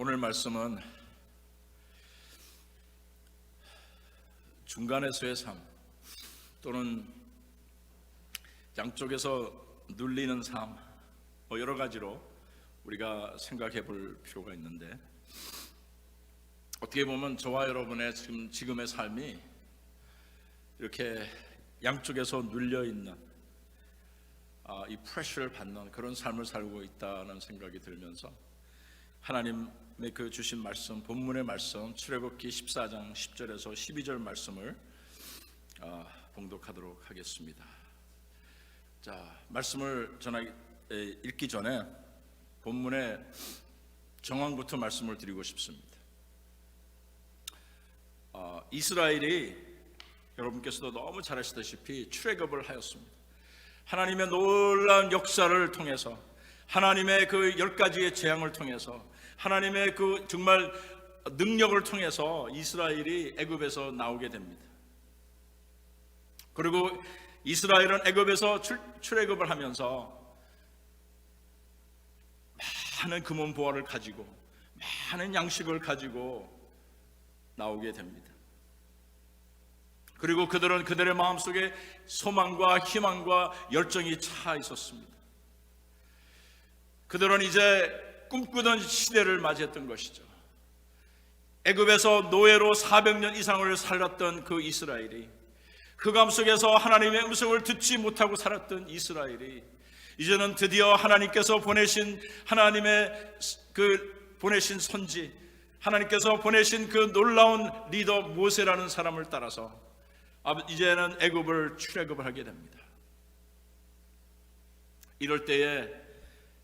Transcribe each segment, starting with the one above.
오늘 말씀은 중간에서의 삶 또는 양쪽에서 눌리는 삶, 여러 가지로 우리가 생각해 볼 필요가 있는데, 어떻게 보면 저와 여러분의 지금의 삶이 이렇게 양쪽에서 눌려 있는 이 프레셔를 받는 그런 삶을 살고 있다는 생각이 들면서 하나님의 그 주신 말씀, 본문의 말씀 출애굽기 14장 10절에서 12절 말씀을 봉독하도록 하겠습니다. 자, 말씀을 읽기 전에 본문의 정황부터 말씀을 드리고 싶습니다. 이스라엘이 여러분께서도 너무 잘 아시다시피 출애굽을 하였습니다. 하나님의 놀라운 역사를 통해서, 하나님의 그 10가지의 재앙을 통해서, 하나님의 그 정말 능력을 통해서 이스라엘이 애굽에서 나오게 됩니다. 그리고 이스라엘은 애굽에서 출애굽을 하면서 많은 금은 보화를 가지고 많은 양식을 가지고 나오게 됩니다. 그리고 그들은 그들의 마음속에 소망과 희망과 열정이 차 있었습니다. 그들은 이제 꿈꾸던 시대를 맞이했던 것이죠. 애굽에서 노예로 400년 이상을 살았던 그 이스라엘이, 흑암 속에서 하나님의 음성을 듣지 못하고 살았던 이스라엘이 이제는 드디어 하나님께서 보내신 보내신 선지, 하나님께서 보내신 그 놀라운 리더 모세라는 사람을 따라서 이제는 애굽을 출애굽을 하게 됩니다. 이럴 때에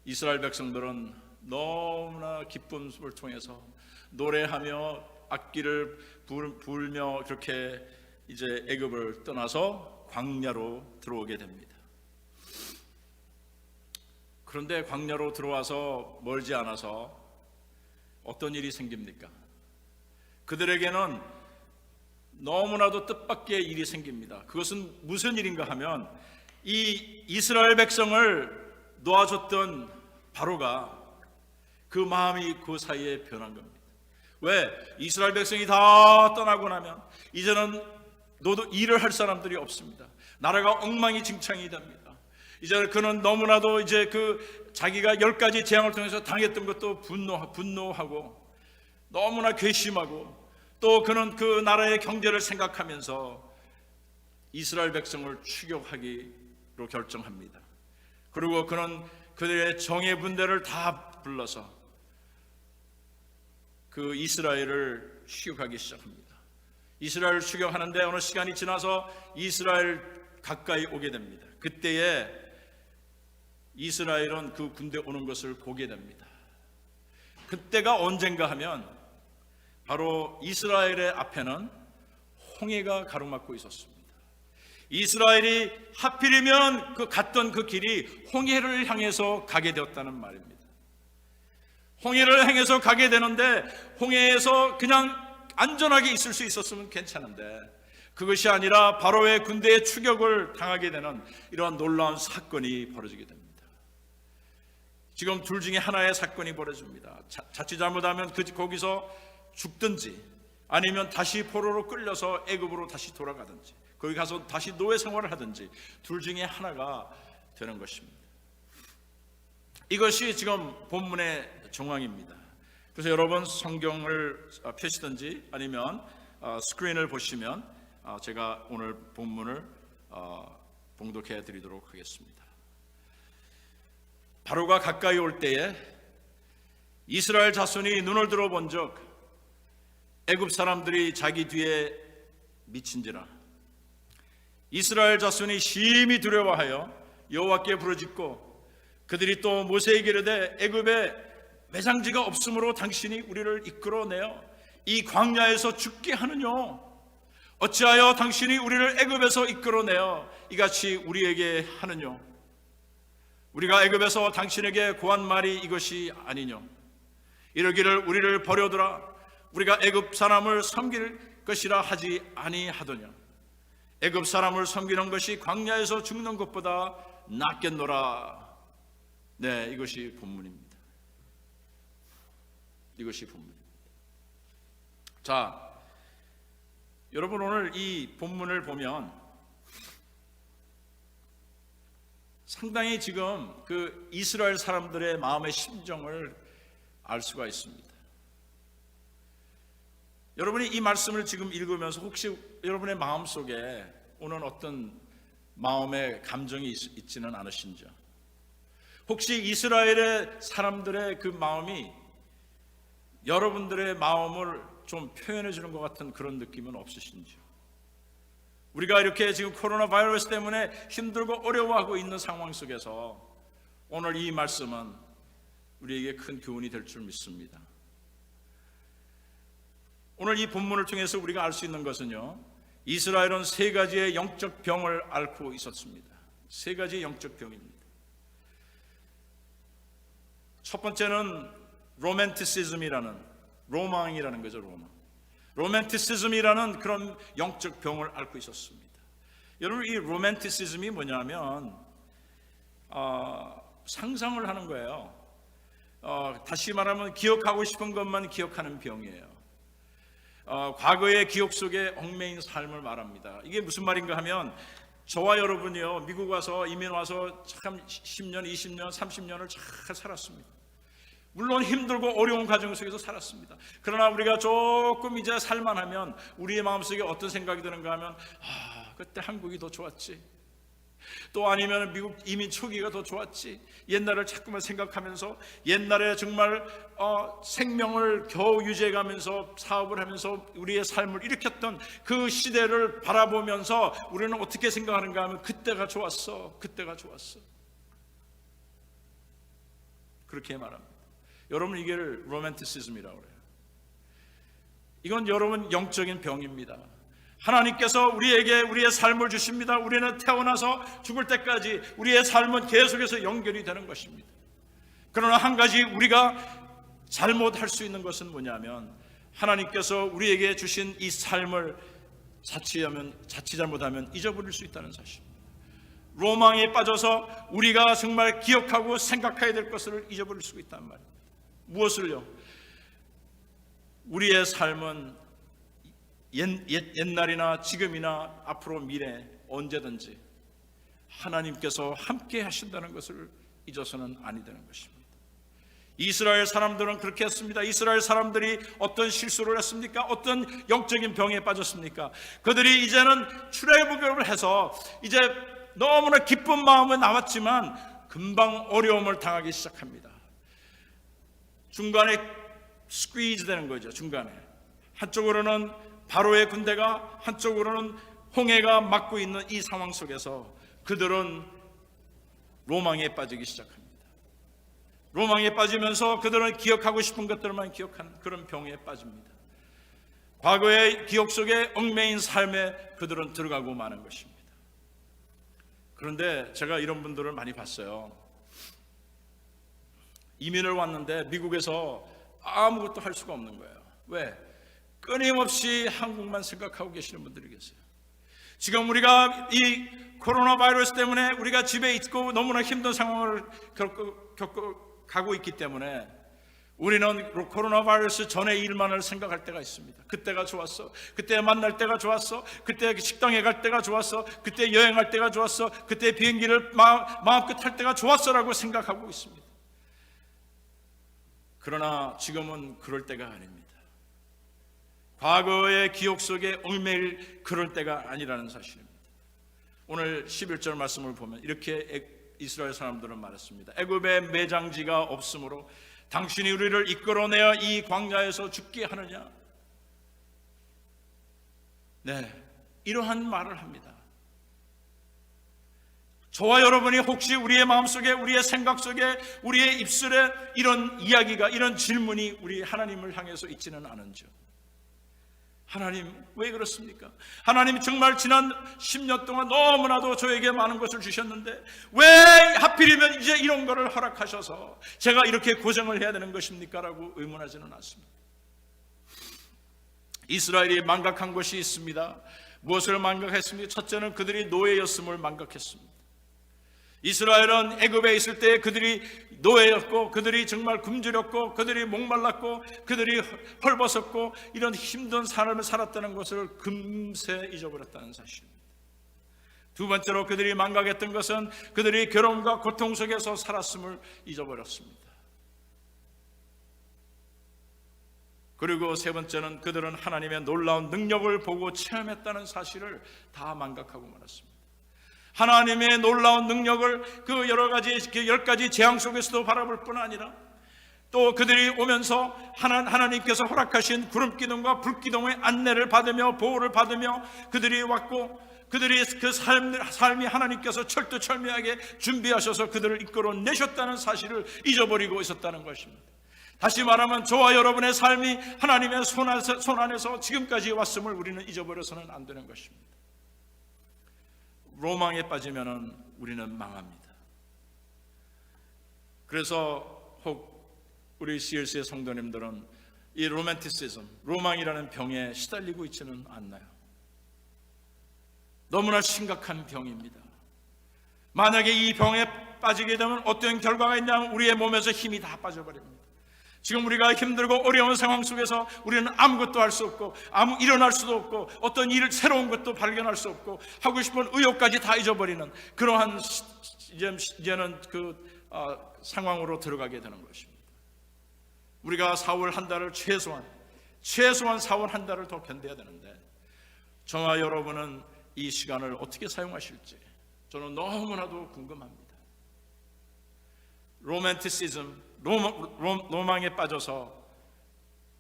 이스라엘 백성들은 너무나 기쁨을 통해서 노래하며 악기를 불며 그렇게 이제 애굽을 떠나서 광야로 들어오게 됩니다. 그런데 광야로 들어와서 멀지 않아서 어떤 일이 생깁니까? 그들에게는 너무나도 뜻밖의 일이 생깁니다. 그것은 무슨 일인가 하면 이 이스라엘 백성을 놓아줬던 바로가 그 마음이 그 사이에 변한 겁니다. 왜? 이스라엘 백성이 다 떠나고 나면 이제는 일을 할 사람들이 없습니다. 나라가 엉망이진창이 됩니다. 이제 그는 너무나도 이제 자기가 10가지 재앙을 통해서 당했던 것도 분노하고 너무나 괘씸하고, 또 그는 그 나라의 경제를 생각하면서 이스라엘 백성을 추격하기로 결정합니다. 그리고 그는 그들의 정예 분대를 다 불러서 그 이스라엘을 추격하기 시작합니다. 이스라엘을 추격하는데 어느 시간이 지나서 이스라엘 가까이 오게 됩니다. 그때에 이스라엘은 그 군대 오는 것을 보게 됩니다. 그때가 언젠가 하면 바로 이스라엘의 앞에는 홍해가 가로막고 있었습니다. 이스라엘이 하필이면 갔던 그 길이 홍해를 향해서 가게 되었다는 말입니다. 홍해를 향해서 가게 되는데 홍해에서 그냥 안전하게 있을 수 있었으면 괜찮은데 그것이 아니라 바로의 군대의 추격을 당하게 되는 이러한 놀라운 사건이 벌어지게 됩니다. 지금 둘 중에 하나의 사건이 벌어집니다. 자칫 잘못하면 거기서 죽든지 아니면 다시 포로로 끌려서 애굽으로 다시 돌아가든지 거기 가서 다시 노예 생활을 하든지 둘 중에 하나가 되는 것입니다. 이것이 지금 본문의 정황입니다. 그래서 여러분 성경을 펴시든지 아니면 스크린을 보시면 제가 오늘 본문을 봉독해 드리도록 하겠습니다. 바로가 가까이 올 때에 이스라엘 자손이 눈을 들어 본즉 애굽 사람들이 자기 뒤에 미친지라 이스라엘 자손이 심히 두려워하여 여호와께 부르짖고 그들이 또 모세에게 이르되 애굽에 매장지가 없으므로 당신이 우리를 이끌어내어 이 광야에서 죽게 하느냐? 어찌하여 당신이 우리를 애굽에서 이끌어내어 이같이 우리에게 하느냐? 우리가 애굽에서 당신에게 고한 말이 이것이 아니냐? 이러기를 우리를 버려두라. 우리가 애굽 사람을 섬길 것이라 하지 아니하더냐? 애굽 사람을 섬기는 것이 광야에서 죽는 것보다 낫겠노라. 네, 이것이 본문입니다. 이것이 본문입니다. 자, 여러분 오늘 이 본문을 보면 상당히 지금 그 이스라엘 사람들의 마음의 심정을 알 수가 있습니다. 여러분이 이 말씀을 지금 읽으면서 혹시 여러분의 마음속에 오는 어떤 마음의 감정이 있지는 않으신지요? 혹시 이스라엘의 사람들의 그 마음이 여러분들의 마음을 좀 표현해 주는 것 같은 그런 느낌은 없으신지요? 우리가 이렇게 지금 코로나 바이러스 때문에 힘들고 어려워하고 있는 상황 속에서 오늘 이 말씀은 우리에게 큰 교훈이 될 줄 믿습니다. 오늘 이 본문을 통해서 우리가 알 수 있는 것은요, 이스라엘은 세 가지의 영적 병을 앓고 있었습니다. 세 가지의 영적 병입니다. 첫 번째는 로맨티시즘이라는, 로망이라는 거죠. 로맨티시즘이라는 그런 영적 병을 앓고 있었습니다. 여러분, 이 로맨티시즘이 뭐냐면 상상을 하는 거예요. 다시 말하면 기억하고 싶은 것만 기억하는 병이에요. 과거의 기억 속에 얽매인 삶을 말합니다. 이게 무슨 말인가 하면, 저와 여러분이요, 미국 와서 이민 와서 참 10년, 20년, 30년을 잘 살았습니다. 물론 힘들고 어려운 과정 속에서 살았습니다. 그러나 우리가 조금 이제 살만하면 우리의 마음속에 어떤 생각이 드는가 하면, 그때 한국이 더 좋았지, 또 아니면 미국 이민 초기가 더 좋았지, 옛날을 자꾸만 생각하면서 옛날에 정말 생명을 겨우 유지해가면서 사업을 하면서 우리의 삶을 일으켰던 그 시대를 바라보면서 우리는 어떻게 생각하는가 하면, 그때가 좋았어, 그때가 좋았어, 그렇게 말합니다. 여러분, 이게 로맨티시즘이라고 그래요. 이건 여러분 영적인 병입니다. 하나님께서 우리에게 우리의 삶을 주십니다. 우리는 태어나서 죽을 때까지 우리의 삶은 계속해서 연결이 되는 것입니다. 그러나 한 가지 우리가 잘못할 수 있는 것은 뭐냐면, 하나님께서 우리에게 주신 이 삶을 자칫 잘못하면 잊어버릴 수 있다는 사실입니다. 로망에 빠져서 우리가 정말 기억하고 생각해야 될 것을 잊어버릴 수 있단 말입니다. 무엇을요? 우리의 삶은 옛날이나 지금이나 앞으로 미래 언제든지 하나님께서 함께 하신다는 것을 잊어서는 아니 되는 것입니다. 이스라엘 사람들은 그렇게 했습니다. 이스라엘 사람들이 어떤 실수를 했습니까? 어떤 영적인 병에 빠졌습니까? 그들이 이제는 출애굽을 해서 이제 너무나 기쁜 마음에 나왔지만 금방 어려움을 당하기 시작합니다. 중간에 스퀴즈 되는 거죠. 중간에 한쪽으로는 바로의 군대가, 한쪽으로는 홍해가 막고 있는 이 상황 속에서 그들은 로망에 빠지기 시작합니다. 로망에 빠지면서 그들은 기억하고 싶은 것들만 기억하는 그런 병에 빠집니다. 과거의 기억 속에 얽매인 삶에 그들은 들어가고 마는 것입니다. 그런데 제가 이런 분들을 많이 봤어요. 이민을 왔는데 미국에서 아무것도 할 수가 없는 거예요. 왜? 끊임없이 한국만 생각하고 계시는 분들이 계세요. 지금 우리가 이 코로나 바이러스 때문에 우리가 집에 있고 너무나 힘든 상황을 겪고 있기 때문에 우리는 코로나 바이러스 전의 일만을 생각할 때가 있습니다. 그때가 좋았어, 그때 만날 때가 좋았어, 그때 식당에 갈 때가 좋았어, 그때 여행할 때가 좋았어, 그때 비행기를 마음껏 탈 때가 좋았어라고 생각하고 있습니다. 그러나 지금은 그럴 때가 아닙니다. 과거의 기억 속에 얽매일 그럴 때가 아니라는 사실입니다. 오늘 11절 말씀을 보면 이렇게 이스라엘 사람들은 말했습니다. 애굽에 매장지가 없으므로 당신이 우리를 이끌어내어 이 광야에서 죽게 하느냐? 네, 이러한 말을 합니다. 저와 여러분이 혹시 우리의 마음속에, 우리의 생각 속에, 우리의 입술에 이런 이야기가, 이런 질문이 우리 하나님을 향해서 있지는 않은지요? 하나님, 왜 그렇습니까? 하나님, 정말 지난 10년 동안 너무나도 저에게 많은 것을 주셨는데 왜 하필이면 이제 이런 거를 허락하셔서 제가 이렇게 고생을 해야 되는 것입니까? 라고 의문하지는 않습니다. 이스라엘이 망각한 것이 있습니다. 무엇을 망각했습니까? 첫째는 그들이 노예였음을 망각했습니다. 이스라엘은 애굽에 있을 때 그들이 노예였고, 그들이 정말 굶주렸고, 그들이 목말랐고, 그들이 헐벗었고, 이런 힘든 삶을 살았다는 것을 금세 잊어버렸다는 사실입니다. 두 번째로 그들이 망각했던 것은 그들이 괴로움과 고통 속에서 살았음을 잊어버렸습니다. 그리고 세 번째는 그들은 하나님의 놀라운 능력을 보고 체험했다는 사실을 다 망각하고 말았습니다. 하나님의 놀라운 능력을 그 여러 가지, 그 10가지 재앙 속에서도 바라볼 뿐 아니라 또 그들이 오면서 하나님께서 허락하신 구름기둥과 불기둥의 안내를 받으며 보호를 받으며 그들이 왔고, 그들이 그 삶이 하나님께서 철두철미하게 준비하셔서 그들을 이끌어 내셨다는 사실을 잊어버리고 있었다는 것입니다. 다시 말하면 저와 여러분의 삶이 하나님의 손 안에서 지금까지 왔음을 우리는 잊어버려서는 안 되는 것입니다. 로망에 빠지면 우리는 망합니다. 그래서 혹 우리 CLC의 성도님들은 이 로맨티시즘, 로망이라는 병에 시달리고 있지는 않나요? 너무나 심각한 병입니다. 만약에 이 병에 빠지게 되면 어떤 결과가 있냐면 우리의 몸에서 힘이 다 빠져버립니다. 지금 우리가 힘들고 어려운 상황 속에서 우리는 아무것도 할 수 없고, 일어날 수도 없고, 어떤 새로운 것도 발견할 수 없고, 하고 싶은 의욕까지 다 잊어버리는 그러한 이제는 상황으로 들어가게 되는 것입니다. 우리가 4월 한 달을 최소한 4월 한 달을 더 견뎌야 되는데, 저와 여러분은 이 시간을 어떻게 사용하실지 저는 너무나도 궁금합니다. 로맨티시즘, 로망에 빠져서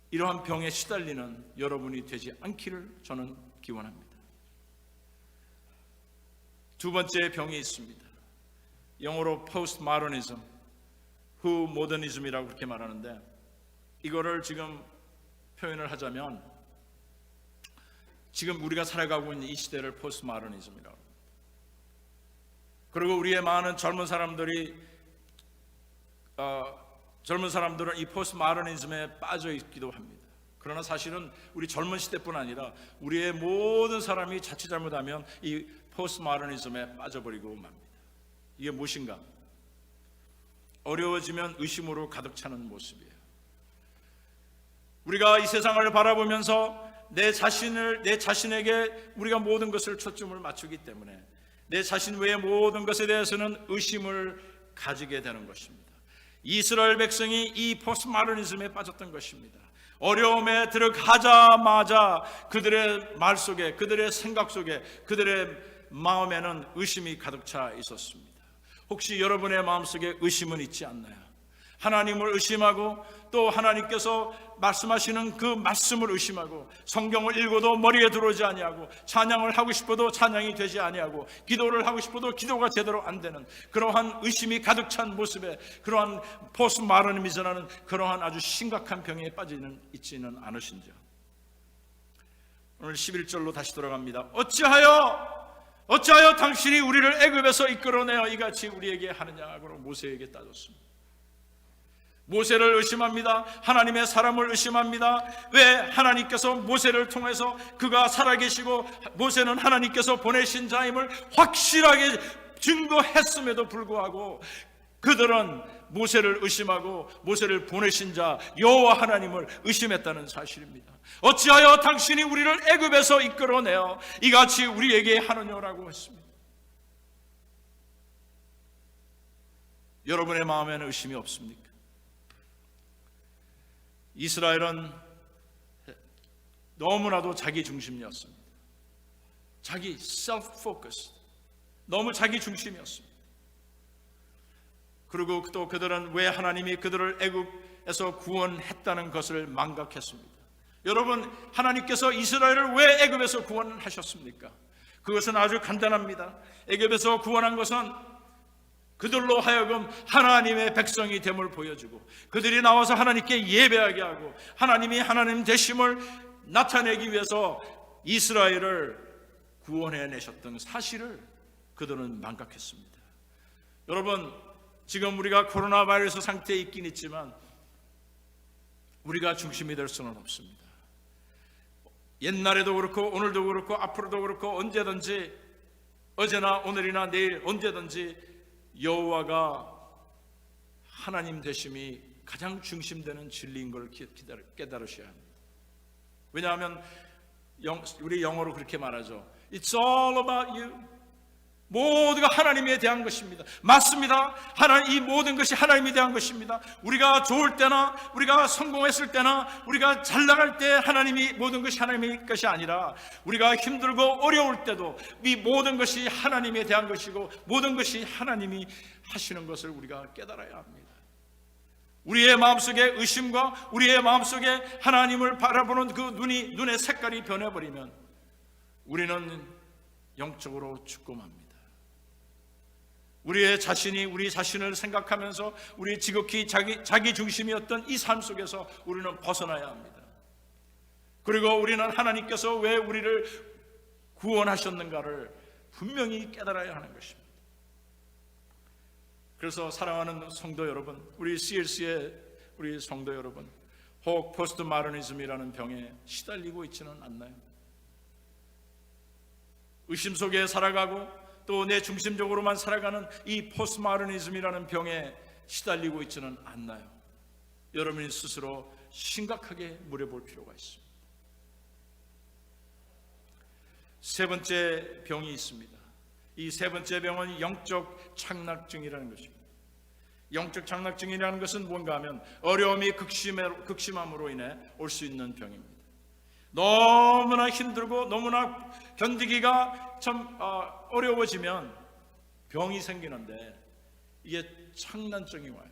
이러한 병에 시달리는 여러분이 되지 않기를 저는 기원합니다. 두 번째 병이 있습니다. 영어로 postmodernism, 후모더니즘이라고 그렇게 말하는데, 이거를 지금 표현을 하자면 지금 우리가 살아가고 있는 이 시대를 postmodernism이라고 합니다. 그리고 우리의 많은 젊은 사람들은 이 포스트모더니즘에 빠져 있기도 합니다. 그러나 사실은 우리 젊은 시대뿐 아니라 우리의 모든 사람이 자칫 잘못하면 이 포스트모더니즘에 빠져버리고 맙니다. 이게 무엇인가? 어려워지면 의심으로 가득 차는 모습이에요. 우리가 이 세상을 바라보면서 내 자신에게 우리가 모든 것을 초점을 맞추기 때문에 내 자신 외의 모든 것에 대해서는 의심을 가지게 되는 것입니다. 이스라엘 백성이 이 포스트모더니즘에 빠졌던 것입니다. 어려움에 들어가자마자 그들의 말 속에, 그들의 생각 속에, 그들의 마음에는 의심이 가득 차 있었습니다. 혹시 여러분의 마음속에 의심은 있지 않나요? 하나님을 의심하고 또 하나님께서 말씀하시는 그 말씀을 의심하고, 성경을 읽어도 머리에 들어오지 아니하고, 찬양을 하고 싶어도 찬양이 되지 아니하고, 기도를 하고 싶어도 기도가 제대로 안 되는 그러한 의심이 가득 찬 모습에, 그러한 포스트모더니즘이라는 그러한 아주 심각한 병에 있지는 않으신지요? 오늘 11절로 다시 돌아갑니다. 어찌하여 당신이 우리를 애굽에서 이끌어내어 이같이 우리에게 하느냐고 모세에게 따졌습니다. 모세를 의심합니다. 하나님의 사람을 의심합니다. 왜 하나님께서 모세를 통해서 그가 살아계시고 모세는 하나님께서 보내신 자임을 확실하게 증거했음에도 불구하고 그들은 모세를 의심하고 모세를 보내신 자 여호와 하나님을 의심했다는 사실입니다. 어찌하여 당신이 우리를 애굽에서 이끌어내어 이같이 우리에게 하느냐라고 했습니다. 여러분의 마음에는 의심이 없습니까? 이스라엘은 너무나도 자기 중심이었습니다. 자기 self-focused, 너무 자기 중심이었습니다. 그리고 또 그들은 왜 하나님이 그들을 애굽에서 구원했다는 것을 망각했습니다. 여러분, 하나님께서 이스라엘을 왜 애굽에서 구원하셨습니까? 그것은 아주 간단합니다. 애굽에서 구원한 것은 그들로 하여금 하나님의 백성이 됨을 보여주고, 그들이 나와서 하나님께 예배하게 하고 하나님이 하나님 되심을 나타내기 위해서 이스라엘을 구원해내셨던 사실을 그들은 망각했습니다. 여러분, 지금 우리가 코로나 바이러스 상태에 있긴 있지만 우리가 중심이 될 수는 없습니다. 옛날에도 그렇고 오늘도 그렇고 앞으로도 그렇고 언제든지, 어제나 오늘이나 내일 언제든지 여호와가 하나님 되심이 가장 중심되는 진리인 걸 깨달으셔야 합니다. 왜냐하면 우리 영어로 그렇게 말하죠. It's all about you. 모두가 하나님에 대한 것입니다. 맞습니다. 이 모든 것이 하나님에 대한 것입니다. 우리가 좋을 때나 우리가 성공했을 때나 우리가 잘 나갈 때 모든 것이 하나님의 것이 아니라 우리가 힘들고 어려울 때도 이 모든 것이 하나님에 대한 것이고 모든 것이 하나님이 하시는 것을 우리가 깨달아야 합니다. 우리의 마음속에 의심과 우리의 마음속에 하나님을 바라보는 그 눈의 색깔이 변해버리면 우리는 영적으로 죽고 맙니다. 우리 자신을 생각하면서 우리 지극히 자기 중심이었던 이 삶 속에서 우리는 벗어나야 합니다. 그리고 우리는 하나님께서 왜 우리를 구원하셨는가를 분명히 깨달아야 하는 것입니다. 그래서 사랑하는 성도 여러분, 우리 CLC의 우리 성도 여러분, 혹 포스트 마더니즘이라는 병에 시달리고 있지는 않나요? 의심 속에 살아가고 또 내 중심적으로만 살아가는 이 포스트 마더니즘이라는 병에 시달리고 있지는 않나요? 여러분이 스스로 심각하게 물어볼 필요가 있습니다. 세 번째 병이 있습니다. 이 세 번째 병은 영적 착락증이라는 것입니다. 영적 착락증이라는 것은 뭔가 하면 어려움이 극심함으로 인해 올 수 있는 병입니다. 너무나 힘들고 너무나 견디기가 참 어려워지면 병이 생기는데 이게 착란증이 와요.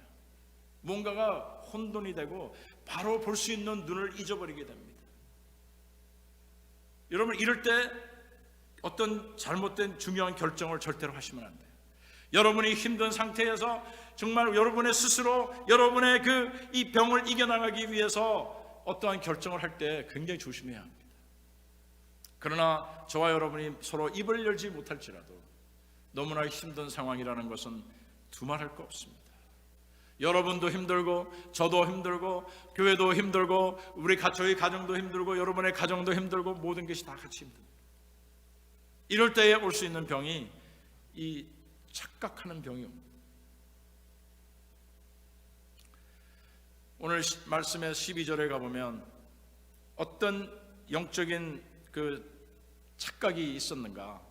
뭔가가 혼돈이 되고 바로 볼 수 있는 눈을 잊어버리게 됩니다. 여러분, 이럴 때 어떤 잘못된 중요한 결정을 절대로 하시면 안 돼요. 여러분이 힘든 상태에서 정말 여러분의 스스로 여러분의 이 병을 이겨나가기 위해서 어떠한 결정을 할 때 굉장히 조심해야 합니다. 그러나 저와 여러분이 서로 입을 열지 못할지라도 너무나 힘든 상황이라는 것은 두말할 거 없습니다. 여러분도 힘들고 저도 힘들고 교회도 힘들고 저희 가정도 힘들고 여러분의 가정도 힘들고 모든 것이 다 같이 힘듭니다. 이럴 때에 올 수 있는 병이 이 착각하는 병이 옵니다. 오늘 말씀의 12절에 가보면 어떤 영적인 착각이 있었는가?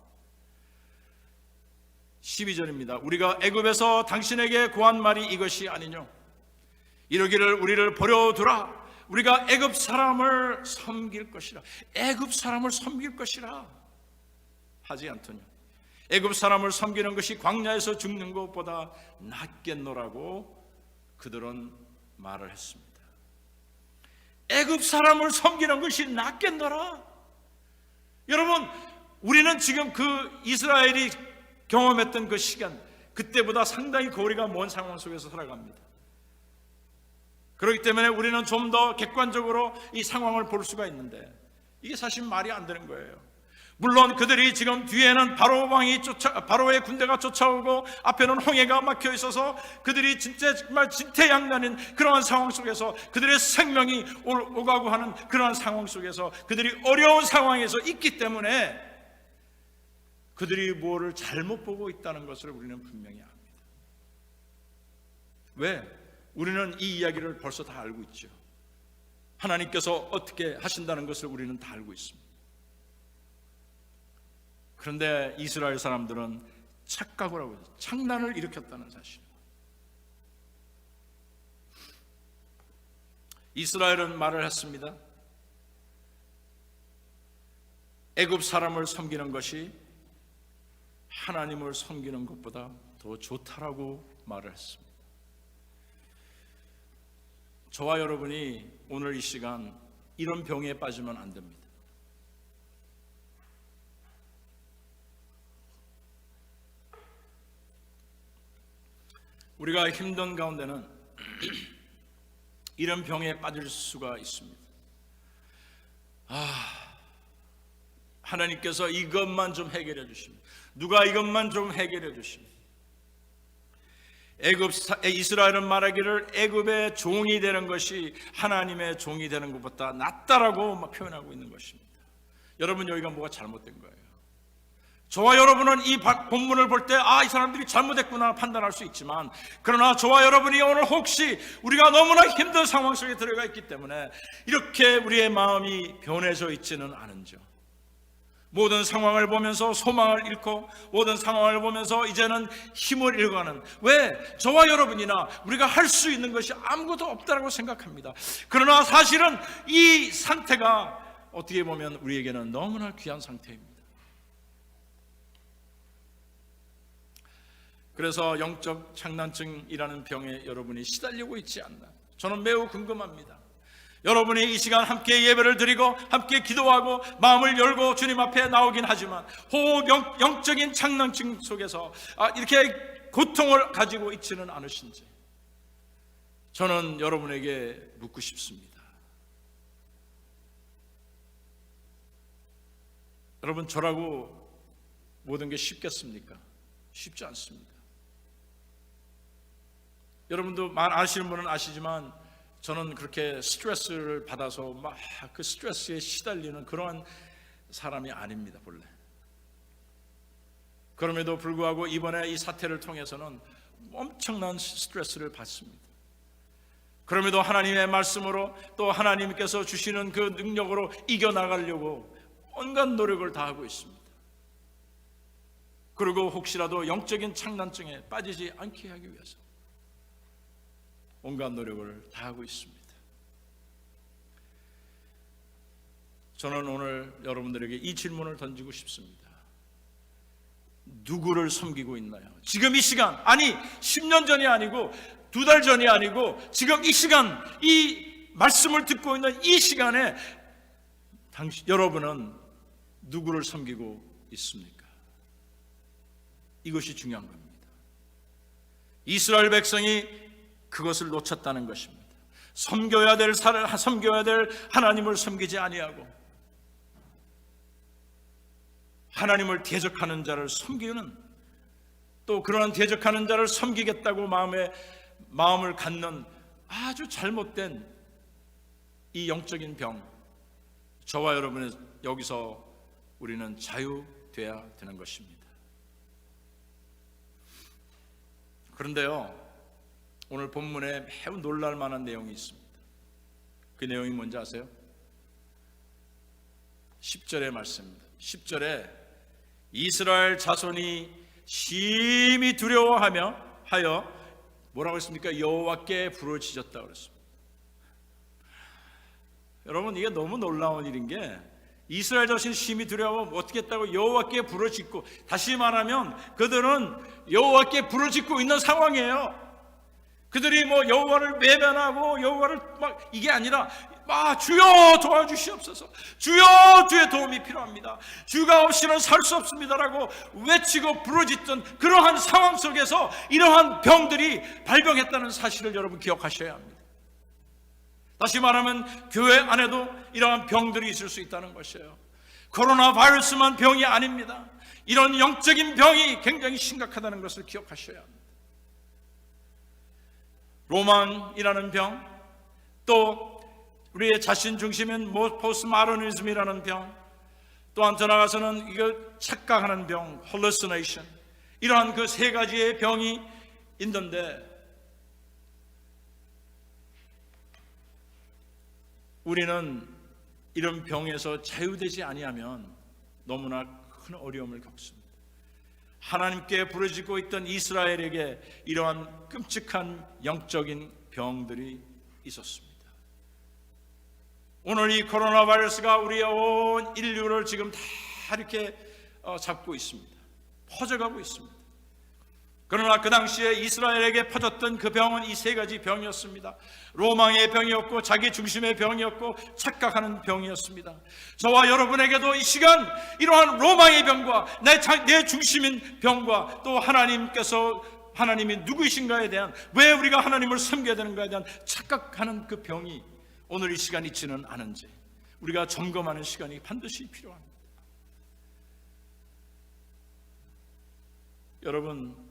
12절입니다. 우리가 애굽에서 당신에게 구한 말이 이것이 아니뇨? 이러기를 우리를 버려두라. 우리가 애굽 사람을 섬길 것이라. 애굽 사람을 섬길 것이라 하지 않더뇨? 애굽 사람을 섬기는 것이 광야에서 죽는 것보다 낫겠노라고 그들은 말을 했습니다. 애굽 사람을 섬기는 것이 낫겠노라. 여러분, 우리는 지금 이스라엘이 경험했던 그 시간, 그때보다 상당히 거리가 먼 상황 속에서 살아갑니다. 그렇기 때문에 우리는 좀 더 객관적으로 이 상황을 볼 수가 있는데 이게 사실 말이 안 되는 거예요. 물론 그들이 지금 뒤에는 바로의 군대가 쫓아오고 앞에는 홍해가 막혀 있어서 그들이 정말 진퇴양난인 그러한 상황 속에서 그들의 생명이 오가고 하는 그러한 상황 속에서 그들이 어려운 상황에서 있기 때문에 그들이 뭐를 잘못 보고 있다는 것을 우리는 분명히 압니다. 왜? 우리는 이 이야기를 벌써 다 알고 있죠. 하나님께서 어떻게 하신다는 것을 우리는 다 알고 있습니다. 그런데 이스라엘 사람들은 착각을 하고 있어요. 착란을 일으켰다는 사실. 이스라엘은 말을 했습니다. 애굽 사람을 섬기는 것이 하나님을 섬기는 것보다 더 좋다라고 말을 했습니다. 저와 여러분이 오늘 이 시간 이런 병에 빠지면 안 됩니다. 우리가 힘든 가운데는 이런 병에 빠질 수가 있습니다. 하나님께서 이것만 좀 해결해 주십니다. 누가 이것만 좀 해결해 주십니다. 이스라엘은 말하기를 애굽의 종이 되는 것이 하나님의 종이 되는 것보다 낫다라고 막 표현하고 있는 것입니다. 여러분, 여기가 뭐가 잘못된 거예요? 저와 여러분은 이 본문을 볼 때 이 사람들이 잘못했구나 판단할 수 있지만, 그러나 저와 여러분이 오늘 혹시 우리가 너무나 힘든 상황 속에 들어가 있기 때문에 이렇게 우리의 마음이 변해져 있지는 않은지요. 모든 상황을 보면서 소망을 잃고 모든 상황을 보면서 이제는 힘을 잃어가는, 왜? 저와 여러분이나 우리가 할 수 있는 것이 아무것도 없다고 생각합니다. 그러나 사실은 이 상태가 어떻게 보면 우리에게는 너무나 귀한 상태입니다. 그래서 영적 장난증이라는 병에 여러분이 시달리고 있지 않나, 저는 매우 궁금합니다. 여러분이 이 시간 함께 예배를 드리고 함께 기도하고 마음을 열고 주님 앞에 나오긴 하지만 영적인 장난증 속에서 이렇게 고통을 가지고 있지는 않으신지 저는 여러분에게 묻고 싶습니다. 여러분, 저라고 모든 게 쉽겠습니까? 쉽지 않습니다. 여러분도 아시는 분은 아시지만 저는 그렇게 스트레스를 받아서 막 그 스트레스에 시달리는 그러한 사람이 아닙니다, 본래. 그럼에도 불구하고 이번에 이 사태를 통해서는 엄청난 스트레스를 받습니다. 그럼에도 하나님의 말씀으로 또 하나님께서 주시는 그 능력으로 이겨나가려고 온갖 노력을 다하고 있습니다. 그리고 혹시라도 영적인 장난증에 빠지지 않게 하기 위해서 온갖 노력을 다하고 있습니다. 저는 오늘 여러분들에게 이 질문을 던지고 싶습니다. 누구를 섬기고 있나요? 지금 이 시간, 아니 10년 전이 아니고 2달 전이 아니고 지금 이 시간, 이 말씀을 듣고 있는 이 시간에 여러분은 누구를 섬기고 있습니까? 이것이 중요한 겁니다. 이스라엘 백성이 그것을 놓쳤다는 것입니다. 섬겨야 될 하나님을 섬기지 아니하고 하나님을 대적하는 자를 섬기는, 또 그러한 대적하는 자를 섬기겠다고 마음을 갖는 아주 잘못된 이 영적인 병, 저와 여러분의 여기서 우리는 자유되어야 되는 것입니다. 그런데요, 오늘 본문에 매우 놀랄 만한 내용이 있습니다. 그 내용이 뭔지 아세요? 10절의 말씀입니다. 10절에 이스라엘 자손이 심히 두려워하여 뭐라고 했습니까? 여호와께 부르짖었다고 그랬습니다. 여러분, 이게 너무 놀라운 일인 게, 이스라엘 자신이 심히 두려워하면 어떻게 했다고? 여호와께 부르짖고, 다시 말하면 그들은 여호와께 부르짖고 있는 상황이에요. 그들이 여호와를 외면하고 여호와를 이게 아니라 주여 도와주시옵소서, 주여 주의 도움이 필요합니다, 주가 없이는 살 수 없습니다라고 외치고 부르짖던 그러한 상황 속에서 이러한 병들이 발병했다는 사실을 여러분 기억하셔야 합니다. 다시 말하면 교회 안에도 이러한 병들이 있을 수 있다는 것이에요. 코로나 바이러스만 병이 아닙니다. 이런 영적인 병이 굉장히 심각하다는 것을 기억하셔야 합니다. 로망이라는 병, 또 우리의 자신 중심인 포스트모더니즘이라는 병, 또한 더 나아가서는 이거 착각하는 병, hallucination, 이러한 그 세 가지의 병이 있는데, 우리는 이런 병에서 자유되지 아니하면 너무나 큰 어려움을 겪습니다. 하나님께 부르짖고 있던 이스라엘에게 이러한 끔찍한 영적인 병들이 있었습니다. 오늘 이 코로나 바이러스가 우리의 온 인류를 지금 다 이렇게 잡고 있습니다. 퍼져가고 있습니다. 그러나 그 당시에 이스라엘에게 퍼졌던 그 병은 이 세 가지 병이었습니다. 로망의 병이었고, 자기 중심의 병이었고, 착각하는 병이었습니다. 저와 여러분에게도 이 시간 이러한 로망의 병과 내 중심인 병과, 또 하나님이 누구이신가에 대한, 왜 우리가 하나님을 섬겨야 되는가에 대한 착각하는 그 병이 오늘 이 시간 있지는 않은지 우리가 점검하는 시간이 반드시 필요합니다. 여러분,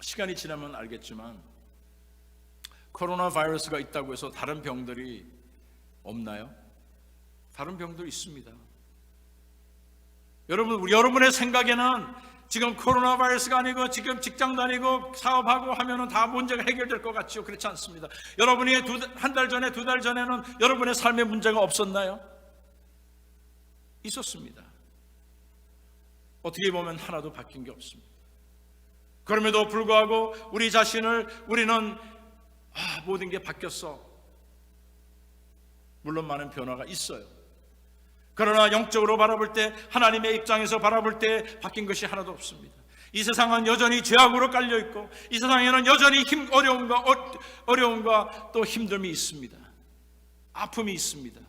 시간이 지나면 알겠지만 코로나 바이러스가 있다고 해서 다른 병들이 없나요? 다른 병들이 있습니다. 여러분의 생각에는 지금 코로나 바이러스가 아니고 지금 직장 다니고 사업하고 하면은 다 문제가 해결될 것 같죠? 그렇지 않습니다. 여러분이 한 달 전에, 두 달 전에는 여러분의 삶에 문제가 없었나요? 있었습니다. 어떻게 보면 하나도 바뀐 게 없습니다. 그럼에도 불구하고 우리는 모든 게 바뀌었어. 물론 많은 변화가 있어요. 그러나 영적으로 바라볼 때, 하나님의 입장에서 바라볼 때 바뀐 것이 하나도 없습니다. 이 세상은 여전히 죄악으로 깔려있고, 이 세상에는 여전히 어려움과 또 힘듦이 있습니다. 아픔이 있습니다.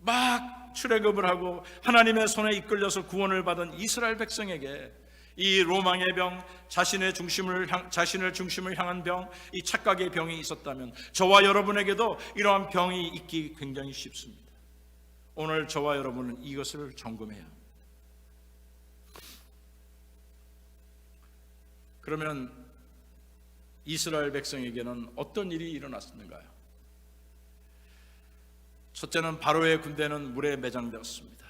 막 출애굽을 하고 하나님의 손에 이끌려서 구원을 받은 이스라엘 백성에게 이 로망의 병, 자신을 중심을 향한 병, 이 착각의 병이 있었다면 저와 여러분에게도 이러한 병이 있기 굉장히 쉽습니다. 오늘 저와 여러분은 이것을 점검해야 합니다. 그러면 이스라엘 백성에게는 어떤 일이 일어났는가요? 첫째는 바로의 군대는 물에 매장되었습니다.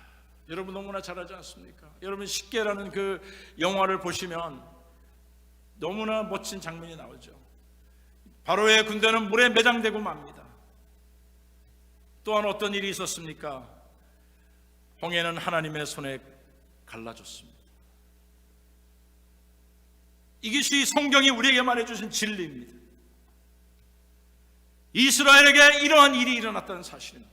여러분 너무나 잘 알지 않습니까? 여러분 십계라는 그 영화를 보시면 너무나 멋진 장면이 나오죠. 바로의 군대는 물에 매장되고 맙니다. 또한 어떤 일이 있었습니까? 홍해는 하나님의 손에 갈라졌습니다. 이것이 성경이 우리에게 말해주신 진리입니다. 이스라엘에게 이러한 일이 일어났다는 사실입니다.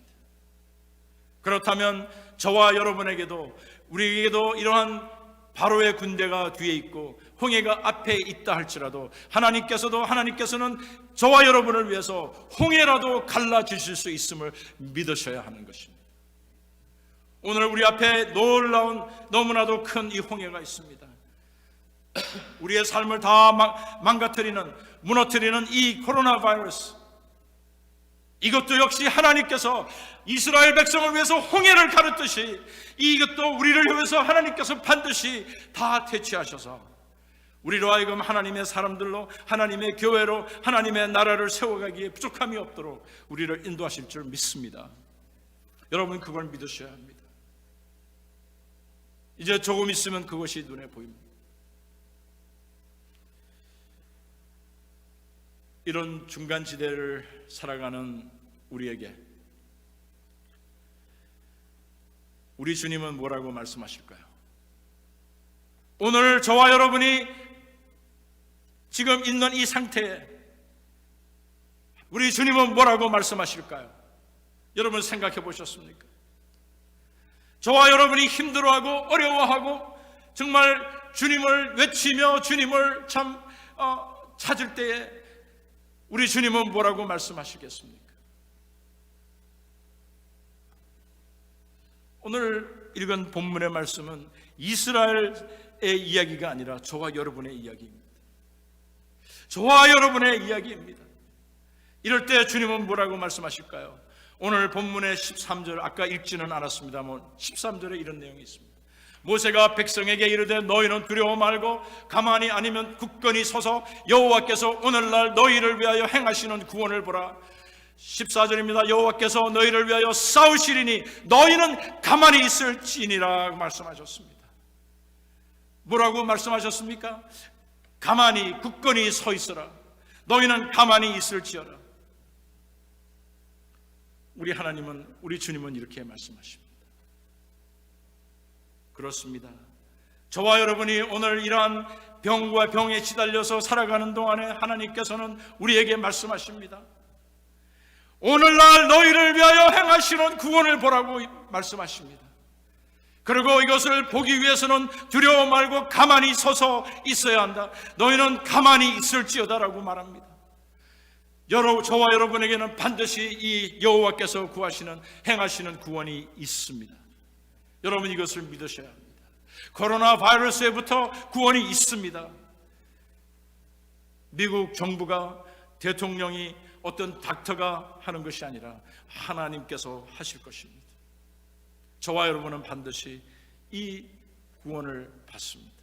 그렇다면 저와 여러분에게도, 우리에게도 이러한 바로의 군대가 뒤에 있고 홍해가 앞에 있다 할지라도 하나님께서는 저와 여러분을 위해서 홍해라도 갈라주실 수 있음을 믿으셔야 하는 것입니다. 오늘 우리 앞에 놀라운, 너무나도 큰 이 홍해가 있습니다. 우리의 삶을 다 망가뜨리는, 무너뜨리는 이 코로나 바이러스, 이것도 역시 하나님께서 이스라엘 백성을 위해서 홍해를 가르듯이 이것도 우리를 위해서 하나님께서 반드시 다 퇴치하셔서 우리로 하여금 하나님의 사람들로, 하나님의 교회로, 하나님의 나라를 세워가기에 부족함이 없도록 우리를 인도하실 줄 믿습니다. 여러분 그걸 믿으셔야 합니다. 이제 조금 있으면 그것이 눈에 보입니다. 이런 중간지대를 살아가는 우리에게 우리 주님은 뭐라고 말씀하실까요? 오늘 저와 여러분이 지금 있는 이 상태에 우리 주님은 뭐라고 말씀하실까요? 여러분 생각해 보셨습니까? 저와 여러분이 힘들어하고 어려워하고 정말 주님을 외치며 주님을 찾을 때에 우리 주님은 뭐라고 말씀하시겠습니까? 오늘 읽은 본문의 말씀은 이스라엘의 이야기가 아니라 저와 여러분의 이야기입니다. 저와 여러분의 이야기입니다. 이럴 때 주님은 뭐라고 말씀하실까요? 오늘 본문의 13절, 아까 읽지는 않았습니다만 13절에 이런 내용이 있습니다. 모세가 백성에게 이르되 너희는 두려워 말고 가만히 아니면 굳건히 서서 여호와께서 오늘날 너희를 위하여 행하시는 구원을 보라. 14절입니다. 여호와께서 너희를 위하여 싸우시리니 너희는 가만히 있을지니라 말씀하셨습니다. 뭐라고 말씀하셨습니까? 가만히 굳건히 서 있어라. 너희는 가만히 있을지어라. 우리 하나님은, 우리 주님은 이렇게 말씀하십니다. 그렇습니다. 저와 여러분이 오늘 이러한 병과 병에 시달려서 살아가는 동안에 하나님께서는 우리에게 말씀하십니다. 오늘날 너희를 위하여 행하시는 구원을 보라고 말씀하십니다. 그리고 이것을 보기 위해서는 두려워 말고 가만히 서서 있어야 한다. 너희는 가만히 있을지어다라고 말합니다. 저와 여러분에게는 반드시 이 여호와께서 행하시는 구원이 있습니다. 여러분 이것을 믿으셔야 합니다. 코로나 바이러스에부터 구원이 있습니다. 미국 정부가, 대통령이, 어떤 닥터가 하는 것이 아니라 하나님께서 하실 것입니다. 저와 여러분은 반드시 이 구원을 받습니다.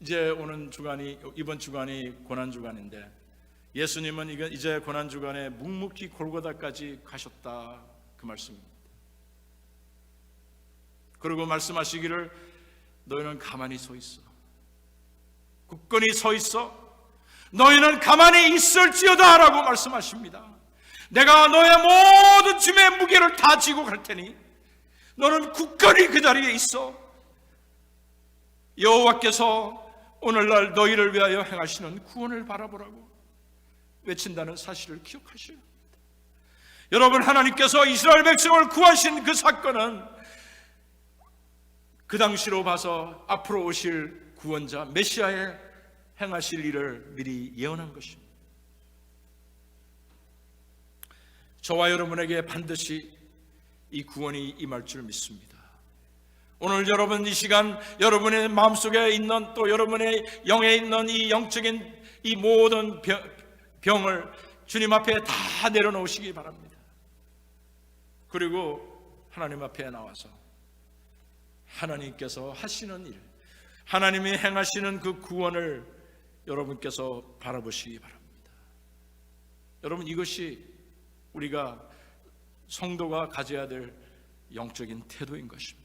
이제 오는 주간이, 이번 주간이 고난 주간인데 예수님은 이제 고난주간에 묵묵히 골고다까지 가셨다, 그 말씀입니다. 그리고 말씀하시기를 너희는 가만히 서 있어, 굳건히 서 있어, 너희는 가만히 있을지어다 라고 말씀하십니다. 내가 너의 모든 짐의 무게를 다 지고 갈 테니 너는 굳건히 그 자리에 있어. 여호와께서 오늘날 너희를 위하여 행하시는 구원을 바라보라고 외친다는 사실을 기억하셔야 합니다. 여러분, 하나님께서 이스라엘 백성을 구하신 그 사건은 그 당시로 봐서 앞으로 오실 구원자 메시아의 행하실 일을 미리 예언한 것입니다. 저와 여러분에게 반드시 이 구원이 임할 줄 믿습니다. 오늘 여러분 이 시간 여러분의 마음속에 있는, 또 여러분의 영에 있는 이 영적인 이 모든 병을 주님 앞에 다 내려놓으시기 바랍니다. 그리고 하나님 앞에 나와서 하나님께서 하시는 일, 하나님이 행하시는 그 구원을 여러분께서 바라보시기 바랍니다. 여러분, 이것이 우리가 성도가 가져야 될 영적인 태도인 것입니다.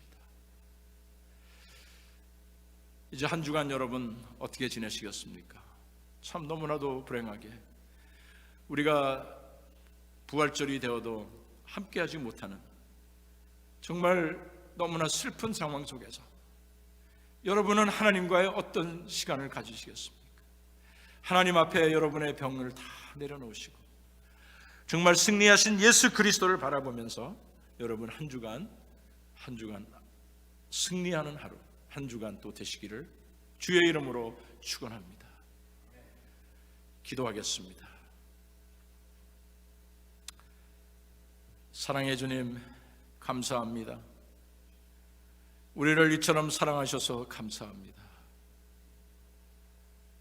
이제 한 주간 여러분 어떻게 지내시겠습니까? 참 너무나도 불행하게 우리가 부활절이 되어도 함께하지 못하는 정말 너무나 슬픈 상황 속에서 여러분은 하나님과의 어떤 시간을 가지시겠습니까? 하나님 앞에 여러분의 병을 다 내려놓으시고 정말 승리하신 예수 그리스도를 바라보면서 여러분 한 주간 승리하는 하루, 한 주간 또 되시기를 주의 이름으로 축원합니다. 기도하겠습니다. 사랑의 주님, 감사합니다. 우리를 이처럼 사랑하셔서 감사합니다.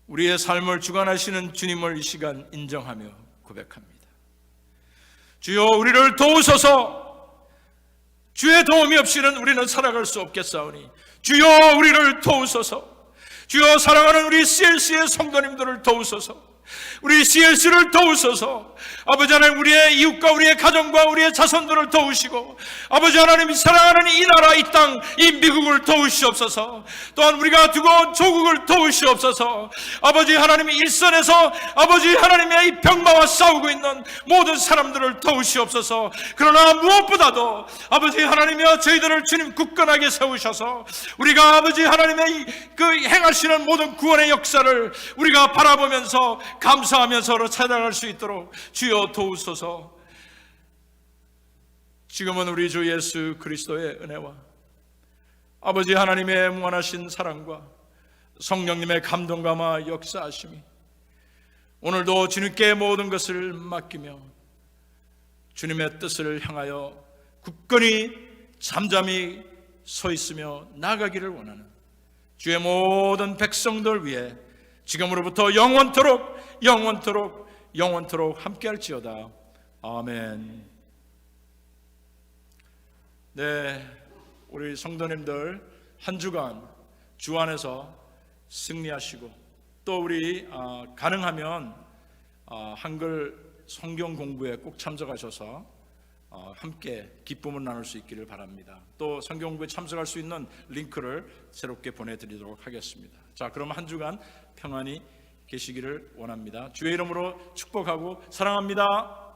우리의 삶을 주관하시는 주님을 이 시간 인정하며 고백합니다. 주여, 우리를 도우소서. 주의 도움이 없이는 우리는 살아갈 수 없겠사오니 주여, 우리를 도우소서. 주여, 사랑하는 우리 CLC의 성도님들을 도우소서. 우리 CLC를 도우소서. 아버지 하나님, 우리의 이웃과 우리의 가정과 우리의 자손들을 도우시고, 아버지 하나님, 사랑하는 이 나라, 이 땅, 이 미국을 도우시옵소서. 또한 우리가 두고 온 조국을 도우시옵소서. 아버지 하나님, 일선에서 아버지 하나님의 이 병마와 싸우고 있는 모든 사람들을 도우시옵소서. 그러나 무엇보다도 아버지 하나님이여, 저희들을 주님 굳건하게 세우셔서 우리가 아버지 하나님의 그 행하시는 모든 구원의 역사를 우리가 바라보면서 감사하면서 찾아갈 수 있도록 주여 도우소서. 지금은 우리 주 예수 그리스도의 은혜와 아버지 하나님의 무한하신 사랑과 성령님의 감동감화 역사하심이 오늘도 주님께 모든 것을 맡기며 주님의 뜻을 향하여 굳건히 잠잠히 서 있으며 나가기를 원하는 주의 모든 백성들 위해 지금으로부터 영원토록 함께할지어다. 아멘. 네, 우리 성도님들 한 주간 주 안에서 승리하시고, 또 우리 가능하면 한글 성경 공부에 꼭 참석하셔서 함께 기쁨을 나눌 수 있기를 바랍니다. 또 성경 공부에 참석할 수 있는 링크를 새롭게 보내드리도록 하겠습니다. 자, 그럼 한 주간 평안히 계시기를 원합니다. 주의 이름으로 축복하고 사랑합니다.